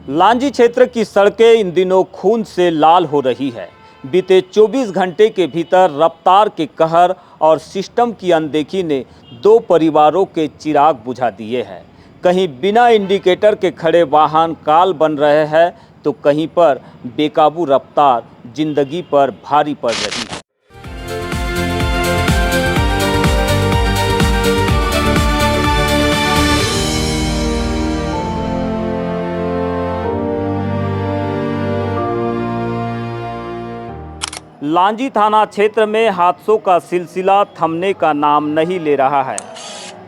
लांजी क्षेत्र की सड़कें इन दिनों खून से लाल हो रही है। बीते 24 घंटे के भीतर रफ्तार के कहर और सिस्टम की अनदेखी ने दो परिवारों के चिराग बुझा दिए हैं। कहीं बिना इंडिकेटर के खड़े वाहन काल बन रहे हैं, तो कहीं पर बेकाबू रफ्तार जिंदगी पर भारी पड़ रही है। लांजी थाना क्षेत्र में हादसों का सिलसिला थमने का नाम नहीं ले रहा है।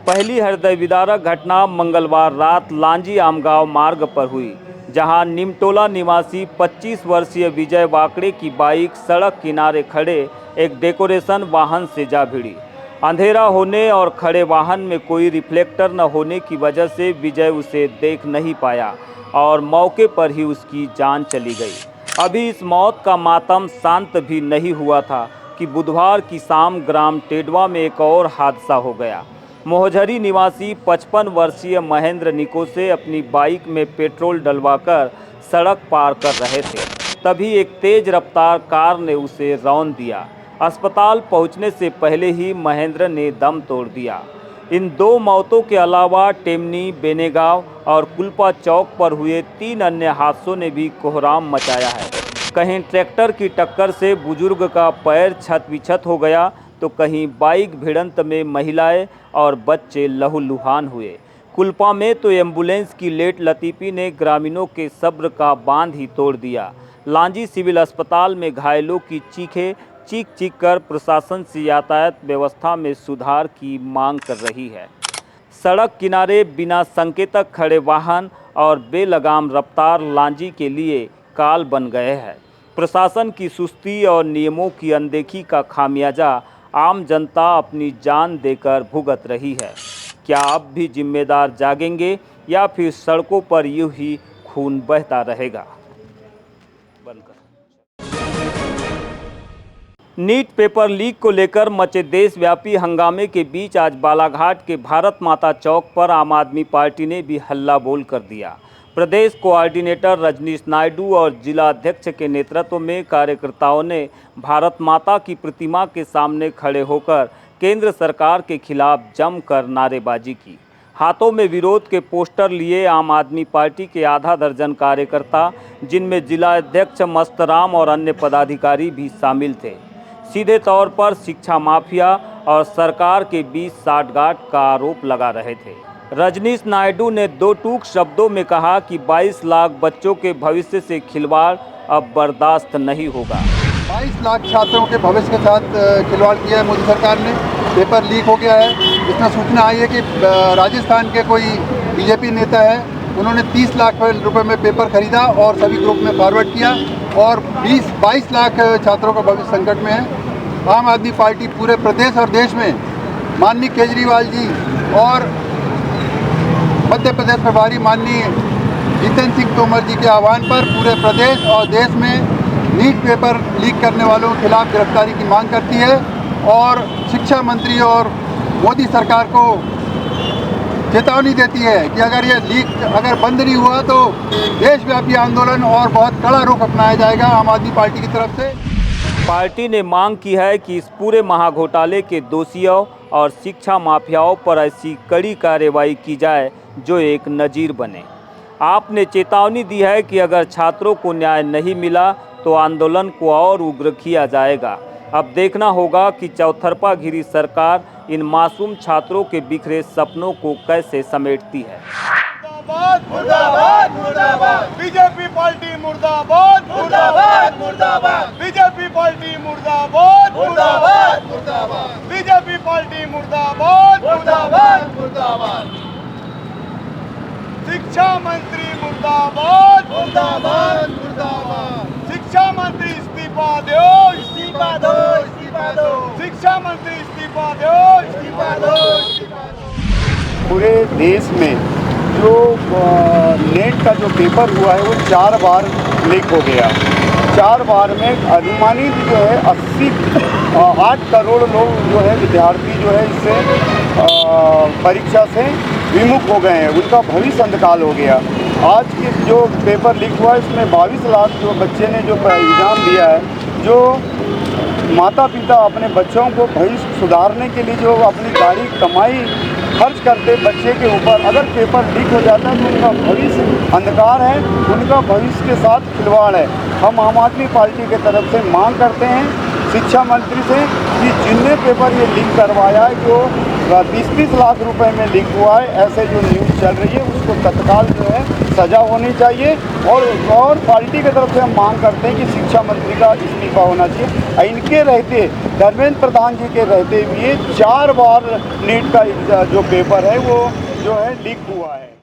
पहली हृदय विदारक घटना मंगलवार रात लांजी आमगांव मार्ग पर हुई, जहां निमटोला निवासी 25 वर्षीय विजय वाकड़े की बाइक सड़क किनारे खड़े एक डेकोरेशन वाहन से जा भिड़ी। अंधेरा होने और खड़े वाहन में कोई रिफ्लेक्टर न होने की वजह से विजय उसे देख नहीं पाया और मौके पर ही उसकी जान चली गई। अभी इस मौत का मातम शांत भी नहीं हुआ था कि बुधवार की शाम ग्राम टेडवा में एक और हादसा हो गया। मोहझरी निवासी 55 वर्षीय महेंद्र निकोसे अपनी बाइक में पेट्रोल डलवाकर सड़क पार कर रहे थे, तभी एक तेज रफ्तार कार ने उसे रौंद दिया। अस्पताल पहुंचने से पहले ही महेंद्र ने दम तोड़ दिया। इन दो मौतों के अलावा टेमनी, बेनेगांव और कुलपा चौक पर हुए 3 अन्य हादसों ने भी कोहराम मचाया है। कहीं ट्रैक्टर की टक्कर से बुजुर्ग का पैर क्षत-विक्षत हो गया, तो कहीं बाइक भिड़ंत में महिलाएं और बच्चे लहूलुहान हुए। कुलपा में तो एम्बुलेंस की लेट लतीफ़ी ने ग्रामीणों के सब्र का बांध ही तोड़ दिया। लांजी सिविल अस्पताल में घायलों की चीख कर प्रशासन से यातायात व्यवस्था में सुधार की मांग कर रही है। सड़क किनारे बिना संकेतक खड़े वाहन और बेलगाम रफ्तार लांजी के लिए काल बन गए हैं। प्रशासन की सुस्ती और नियमों की अनदेखी का खामियाजा आम जनता अपनी जान देकर भुगत रही है। क्या अब भी जिम्मेदार जागेंगे या फिर सड़कों पर यूं ही खून बहता रहेगा? नीट पेपर लीक को लेकर मचे देशव्यापी हंगामे के बीच आज बालाघाट के भारत माता चौक पर आम आदमी पार्टी ने भी हल्ला बोल कर दिया। प्रदेश कोऑर्डिनेटर रजनीश नायडू और जिला अध्यक्ष के नेतृत्व में कार्यकर्ताओं ने भारत माता की प्रतिमा के सामने खड़े होकर केंद्र सरकार के खिलाफ जमकर नारेबाजी की। हाथों में विरोध के पोस्टर लिए आम आदमी पार्टी के आधा दर्जन कार्यकर्ता, जिनमें जिला अध्यक्ष मस्तराम और अन्य पदाधिकारी भी शामिल थे, सीधे तौर पर शिक्षा माफिया और सरकार के बीच साठगांठ का आरोप लगा रहे थे। रजनीश नायडू ने दो टूक शब्दों में कहा कि 22 लाख बच्चों के भविष्य से खिलवाड़ अब बर्दाश्त नहीं होगा। 22 लाख छात्रों के भविष्य के साथ खिलवाड़ किया है मोदी सरकार ने। पेपर लीक हो गया है। इसमें सूचना आई है कि राजस्थान के कोई बीजेपी नेता है, उन्होंने 30 लाख रुपए में पेपर खरीदा और सभी ग्रुप में फॉरवर्ड किया और 22 लाख छात्रों का भविष्य संकट में है। आम आदमी पार्टी पूरे प्रदेश और देश में माननीय केजरीवाल जी और मध्य प्रदेश प्रभारी माननीय जितेंद्र सिंह तोमर जी के आह्वान पर पूरे प्रदेश और देश में नीट पेपर लीक करने वालों के खिलाफ गिरफ्तारी की मांग करती है और शिक्षा मंत्री और मोदी सरकार को चेतावनी देती है कि अगर ये लीक बंद नहीं हुआ तो देशव्यापी आंदोलन और बहुत कड़ा रुख अपनाया जाएगा आम आदमी पार्टी की तरफ से। पार्टी ने मांग की है कि इस पूरे महाघोटाले के दोषियों और शिक्षा माफियाओं पर ऐसी कड़ी कार्रवाई की जाए जो एक नजीर बने। आपने चेतावनी दी है कि अगर छात्रों को न्याय नहीं मिला तो आंदोलन को और उग्र किया जाएगा। अब देखना होगा कि चौतरफा घिरी सरकार इन मासूम छात्रों के बिखरे सपनों को कैसे समेटती है। मुर्दाबाद मुर्दाबाद मुर्दाबाद बीजेपी पार्टी मुर्दाबाद मुर्दाबाद मुर्दाबाद बीजेपी पार्टी मुर्दाबाद मुर्दाबाद मुर्दाबाद बीजेपी पार्टी मुर्दाबाद मुर्दाबाद मुर्दाबाद शिक्षा मंत्री मुर्दाबाद मुर्दाबाद मुर्दाबाद शिक्षा मंत्री इस्तीफा दो इस्तीफा दो इस्तीफा दो शिक्षा मंत्री इस्तीफा दो इस्तीफा दो इस्तीफा दो। पूरे देश में जो नेट का जो पेपर हुआ है वो 4 बार लीक हो गया। 4 बार में अनुमानित जो है 8 करोड़ लोग जो है विद्यार्थी जो है इससे परीक्षा से विमुख हो गए हैं, उनका भविष्य अंधकाल हो गया। आज के जो पेपर लीक हुआ है इसमें 22 लाख जो बच्चे ने जो एग्ज़ाम दिया है, जो माता पिता अपने बच्चों को भविष्य सुधारने के लिए जो अपनी गाड़ी कमाई खर्च करते बच्चे के ऊपर, अगर पेपर लीक हो जाता है तो उनका भविष्य अंधकार है, उनका भविष्य के साथ खिलवाड़ है। हम आम आदमी पार्टी के तरफ से मांग करते हैं शिक्षा मंत्री से कि जिनने पेपर ये लीक करवाया है, जो 30-30 लाख रुपए में लीक हुआ है, ऐसे जो न्यूज़ चल रही है उसको तत्काल जो है सज़ा होनी चाहिए। और पार्टी की तरफ से हम मांग करते हैं कि शिक्षा मंत्री का इस्तीफा होना चाहिए। इनके रहते, धर्मेंद्र प्रधान जी के रहते हुए 4 बार नीट का जो पेपर है वो जो है लीक हुआ है।